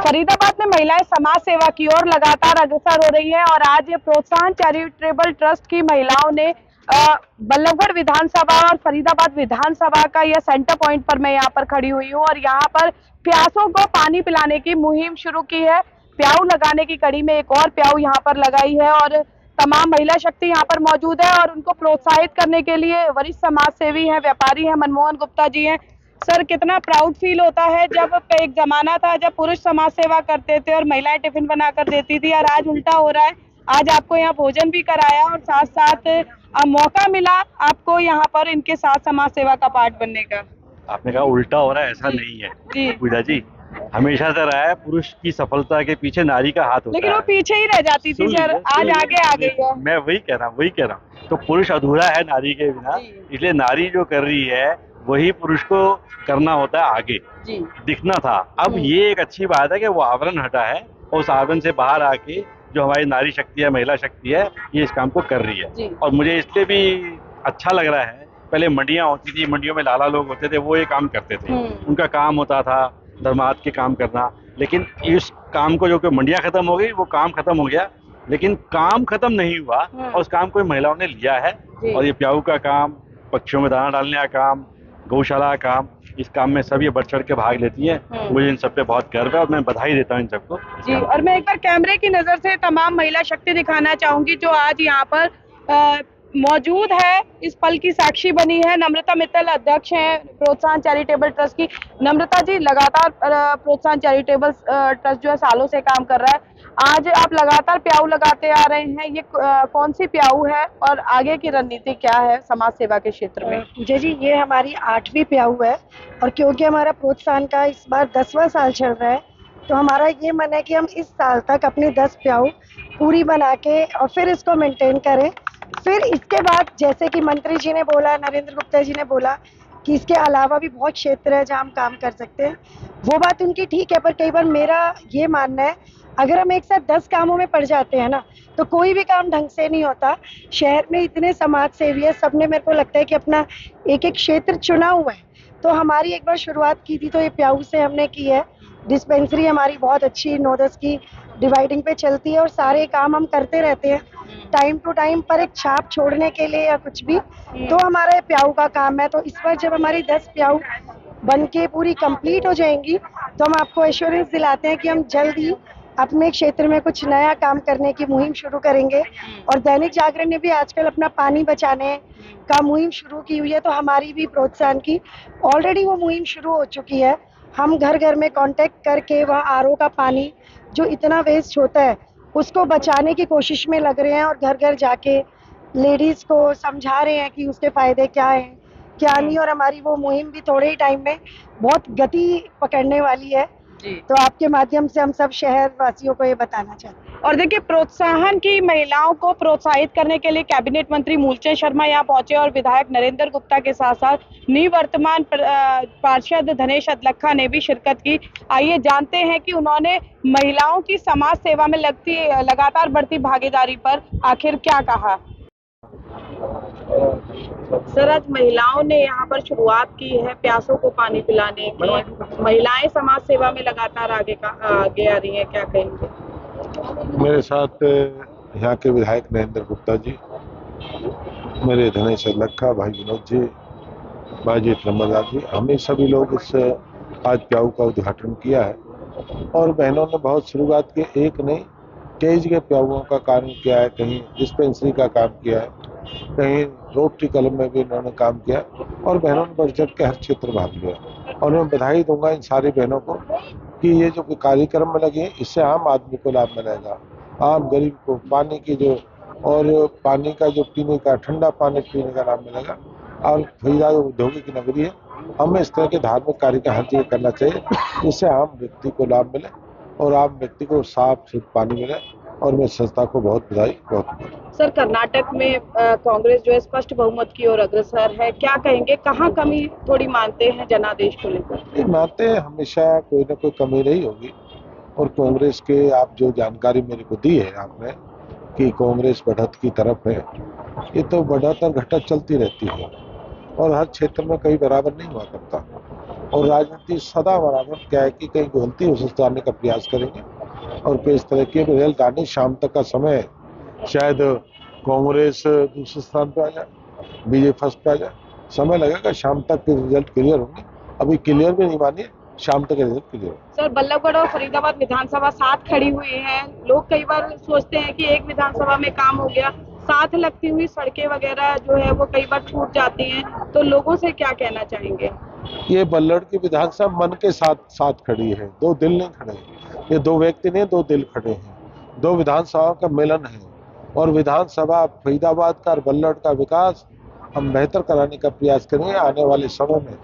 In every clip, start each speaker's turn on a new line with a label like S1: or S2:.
S1: फरीदाबाद में महिलाएं समाज सेवा की ओर लगातार अग्रसर हो रही हैं और आज ये प्रोत्साहन चैरिटेबल ट्रस्ट की महिलाओं ने बल्लभगढ़ विधानसभा और फरीदाबाद विधानसभा का यह सेंटर पॉइंट पर मैं यहाँ पर खड़ी हुई हूँ और यहाँ पर प्यासों को पानी पिलाने की मुहिम शुरू की है। प्याऊ लगाने की कड़ी में एक और प्याऊ यहाँ पर लगाई है और तमाम महिला शक्ति यहाँ पर मौजूद है और उनको प्रोत्साहित करने के लिए वरिष्ठ समाज सेवी हैं, व्यापारी हैं, मनमोहन गुप्ता जी हैं। सर, कितना प्राउड फील होता है जब एक जमाना था जब पुरुष समाज सेवा करते थे और महिलाएं टिफिन बनाकर देती थी और आज उल्टा हो रहा है। आज आपको यहाँ भोजन भी कराया और साथ साथ मौका मिला आपको यहाँ पर इनके साथ समाज सेवा का पार्ट बनने का।
S2: आपने कहा उल्टा हो रहा है, ऐसा नहीं है
S1: जी
S2: पूजा जी, हमेशा से रहा है पुरुष की सफलता के पीछे नारी का हाथ होता है।
S1: लेकिन वो पीछे ही रह जाती थी सर, आज आगे आ गई है।
S2: मैं वही कह रहा हूँ तो पुरुष अधूरा है नारी के बिना, इसलिए नारी जो कर रही है वही पुरुष को करना होता है आगे
S1: जी।
S2: दिखना था। अब ये एक अच्छी बात है कि वो आवरण हटा है और उस आवरण से बाहर आके जो हमारी नारी शक्ति है, महिला शक्ति है, ये इस काम को कर रही है। और मुझे इसलिए भी अच्छा लग रहा है, पहले मंडियां होती थी, मंडियों में लाला लोग होते थे, वो ये काम करते थे, उनका काम होता था धर्मार्थ के काम करना। लेकिन इस काम को जो कि मंडियां खत्म हो गई, वो काम खत्म हो गया, लेकिन काम खत्म नहीं हुआ और उस काम को महिलाओं ने लिया है। और ये प्याऊ का काम, पक्षियों में दाना डालने का काम, गौशाला का काम, इस काम में सब ये बढ़ चढ़ के भाग लेती हैं। मुझे इन सब पे बहुत गर्व है और मैं बधाई देता हूँ इन सबको
S1: जी। और मैं एक बार कैमरे की नजर से तमाम महिला शक्ति दिखाना चाहूंगी जो आज यहाँ पर मौजूद है, इस पल की साक्षी बनी है। नम्रता मित्तल अध्यक्ष हैं प्रोत्साहन चैरिटेबल ट्रस्ट की। नम्रता जी, लगातार प्रोत्साहन चैरिटेबल ट्रस्ट जो है सालों से काम कर रहा है, आज आप लगातार प्याऊ लगाते आ रहे हैं, ये कौन सी प्याऊ है और आगे की रणनीति क्या है समाज सेवा के क्षेत्र में?
S3: पूजा जी, ये हमारी 8वीं प्याऊ है और क्योंकि हमारा प्रोत्साहन का इस बार 10वां साल चल रहा है तो हमारा ये मन है कि हम इस साल तक अपनी 10 प्याऊ पूरी बना के और फिर इसको मेंटेन करें। फिर इसके बाद जैसे कि मंत्री जी ने बोला, नरेंद्र गुप्ता जी ने बोला कि इसके अलावा भी बहुत क्षेत्र है जहाँ हम काम कर सकते हैं, वो बात उनकी ठीक है, पर कई बार मेरा ये मानना है अगर हम एक साथ 10 कामों में पड़ जाते हैं ना तो कोई भी काम ढंग से नहीं होता। शहर में इतने समाज सेवी है, सबने मेरे को लगता है कि अपना एक एक क्षेत्र चुना हुआ है। तो हमारी एक बार शुरुआत की थी तो ये प्याऊ से हमने की है। डिस्पेंसरी हमारी बहुत अच्छी 9-10 की डिवाइडिंग पे चलती है और सारे काम हम करते रहते हैं टाइम टू टाइम, पर एक छाप छोड़ने के लिए या कुछ भी तो हमारे प्याऊ का काम है। तो इस बार जब हमारी 10 प्याऊ बन के पूरी कंप्लीट हो जाएंगी तो हम आपको एश्योरेंस दिलाते हैं कि हम जल्द ही अपने क्षेत्र में कुछ नया काम करने की मुहिम शुरू करेंगे। और दैनिक जागरण ने भी आजकल अपना पानी बचाने का मुहिम शुरू की हुई है, तो हमारी भी प्रोत्साहन की ऑलरेडी वो मुहिम शुरू हो चुकी है। हम घर घर में कांटेक्ट करके वहाँ आरओ का पानी जो इतना वेस्ट होता है उसको बचाने की कोशिश में लग रहे हैं और घर घर जाके लेडीज को समझा रहे हैं कि उसके फायदे क्या हैं क्या नहीं। और हमारी वो मुहिम भी थोड़े ही टाइम में बहुत गति पकड़ने वाली है जी। तो आपके माध्यम से हम सब शहर वासियों को ये बताना चाहते हैं।
S1: और देखिए, प्रोत्साहन की महिलाओं को प्रोत्साहित करने के लिए कैबिनेट मंत्री मूलचंद शर्मा यहाँ पहुंचे और विधायक नरेंद्र गुप्ता के साथ साथ निवर्तमान पार्षद धनेश अदलखा ने भी शिरकत की। आइए जानते हैं कि उन्होंने महिलाओं की समाज सेवा में लगातार बढ़ती भागीदारी पर आखिर क्या कहा। सर, आज महिलाओं ने यहाँ पर शुरुआत की है प्यासों को पानी पिलाने की। महिलाएं समाज सेवा में लगातार आगे आ रही हैं, क्या कहेंगे?
S4: मेरे साथ यहाँ के विधायक नरेंद्र गुप्ता जी, मेरे धनेश अदलखा, भाई विनोद जी, भाई जीत नंबरदार जी, हमें सभी लोग इस आज प्याऊ का उद्घाटन किया है। और बहनों ने बहुत शुरुआत की, एक नहीं कई जगह प्याऊओं का काम किया है, कहीं डिस्पेंसरी का काम किया है, कहीं रोटरी कलम में भी इन्होंने काम किया और बहनों ने बढ़ चढ़ के हर क्षेत्र भाग लिया। और मैं बधाई दूंगा इन सारी बहनों को कि ये जो कार्यक्रम में लगे इससे आम आदमी को लाभ मिलेगा, आम गरीब को पानी की जो और पानी का जो पीने का ठंडा पानी पीने का लाभ मिलेगा। और फरीदाबाद औद्योगिक नगरी है, हमें इस तरह के धार्मिक कार्य का हर जगह करना चाहिए जिससे आम व्यक्ति को लाभ मिले और आम व्यक्ति को साफ शुद्ध पानी मिले। और मैं संस्था को बहुत बधाई।
S1: सर, कर्नाटक में कांग्रेस जो है स्पष्ट बहुमत की ओर अग्रसर है, क्या कहेंगे, कहाँ कमी थोड़ी मानते हैं जनादेश को लेकर?
S4: मानते हैं हमेशा कोई ना कोई कमी रही होगी। और कांग्रेस के आप जो जानकारी मेरे को दी है आपने कि कांग्रेस बढ़त की तरफ है, ये तो बढ़त और घटत चलती रहती है और हर क्षेत्र में कहीं बराबर नहीं हुआ करता। और राजनीति सदा बराबर क्या है कि कहीं गलती हो सुधारने का प्रयास करेंगे और फिर इस तरह के रिजल्ट आने शाम तक का समय है। शायद कांग्रेस दूसरे स्थान पे आ जाए, बीजेपी फर्स्ट पे आ जाए, समय लगेगा, शाम तक के रिजल्ट क्लियर होंगे। अभी क्लियर भी नहीं मानिए, शाम तक रिजल्ट क्लियर होगा।
S1: सर, बल्लभगढ़ और फरीदाबाद विधानसभा साथ खड़ी हुई है। लोग कई बार सोचते हैं कि एक विधानसभा में काम हो गया, साथ लगती हुई सड़कें वगैरह जो है वो कई बार छूट जाती हैं, तो लोगों से क्या कहना चाहेंगे?
S4: ये बल्लड़ की विधानसभा मन के साथ साथ खड़ी है, दो दिल नहीं खड़े। ये दो व्यक्ति नहीं, दो दिल खड़े हैं। दो विधानसभा का मिलन है और विधानसभा फरीदाबाद का और बल्लड़ का विकास हम बेहतर कराने का प्रयास करेंगे आने वाले समय में।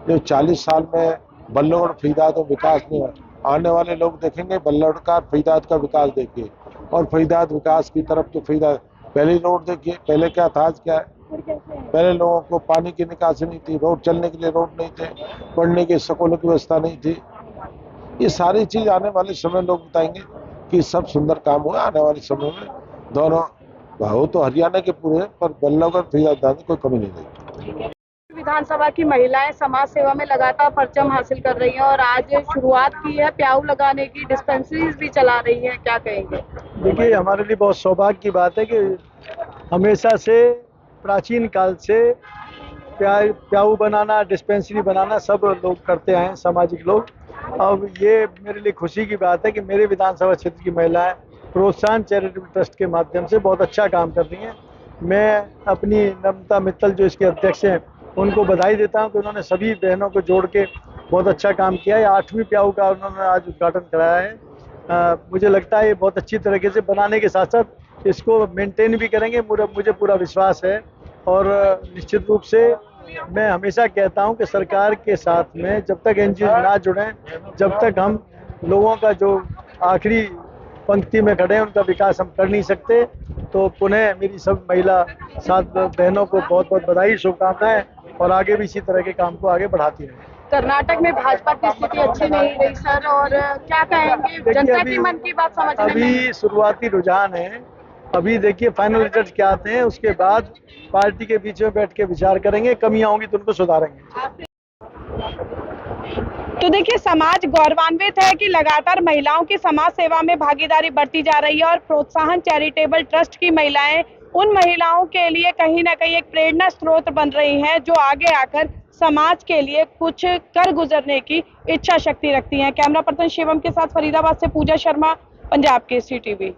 S4: जो 40 साल में बल्लड़ फरीदाबाद में विकास नहीं है, आने वाले लोग देखेंगे बल्लड़ का और फरीदाबाद का विकास देखिए और फरीदाबाद विकास की तरफ। तो फरीदाबाद पहले रोड देखिए, पहले क्या था आज क्या है। पहले लोगों को पानी की निकासी नहीं थी, रोड चलने के लिए रोड नहीं थे, पढ़ने के स्कूलों की व्यवस्था नहीं थी। ये सारी चीज आने वाले समय लोग बताएंगे कि सब सुंदर काम हुआ। आने वाले समय में दोनों भाव तो हरियाणा के पूरे, पर बल्लभगढ़ फरीदाबाद में कोई कमी नहीं रहेगी।
S1: विधानसभा की महिलाएं समाज सेवा में लगातार परचम हासिल कर रही हैं और आज शुरुआत की है प्याऊ लगाने की, डिस्पेंसरीज भी चला रही हैं, क्या कहेंगे?
S5: देखिए, हमारे लिए बहुत सौभाग्य की बात है कि हमेशा से प्राचीन काल से प्याऊ बनाना, डिस्पेंसरी बनाना सब लोग करते आए हैं, सामाजिक लोग। अब ये मेरे लिए खुशी की बात है कि मेरे विधानसभा क्षेत्र की महिलाएं प्रोत्साहन चैरिटेबल ट्रस्ट के माध्यम से बहुत अच्छा काम कर रही हैं। मैं अपनी नम्रता मित्तल जो इसके अध्यक्ष हैं उनको बधाई देता हूं कि उन्होंने सभी बहनों को जोड़ के बहुत अच्छा काम किया है। 8वीं प्याऊ का उन्होंने आज उद्घाटन कराया है। मुझे लगता है ये बहुत अच्छी तरीके से बनाने के साथ साथ इसको मेंटेन भी करेंगे, मुझे पूरा विश्वास है। और निश्चित रूप से मैं हमेशा कहता हूं कि सरकार के साथ में जब तक एनजीओ ना जुड़ें, जब तक हम लोगों का जो आखिरी पंक्ति में खड़े हैं उनका विकास हम कर नहीं सकते। तो पुनः मेरी सब महिला साथ बहनों को बहुत बहुत बधाई, शुभकामनाएं और आगे भी इसी तरह के काम को आगे बढ़ाती रहें।
S1: कर्नाटक में भाजपा की स्थिति अच्छी नहीं रही सर, और क्या कहेंगे जनता की मन की बात समझने में?
S5: अभी शुरुआती रुझान है, अभी देखिए फाइनल रिजल्ट क्या आते हैं, उसके बाद पार्टी के बीच में बैठ के विचार करेंगे, कमियां होंगी तो उनको सुधारेंगे।
S1: तो देखिए, समाज गौरवान्वित है कि लगातार महिलाओं की समाज सेवा में भागीदारी बढ़ती जा रही है और प्रोत्साहन चैरिटेबल ट्रस्ट की महिलाएं उन महिलाओं के लिए कहीं ना कहीं एक प्रेरणा स्रोत बन रही हैं जो आगे आकर समाज के लिए कुछ कर गुजरने की इच्छा शक्ति रखती हैं। कैमरा पर्सन शिवम के साथ फरीदाबाद से पूजा शर्मा, पंजाब केसरी टीवी।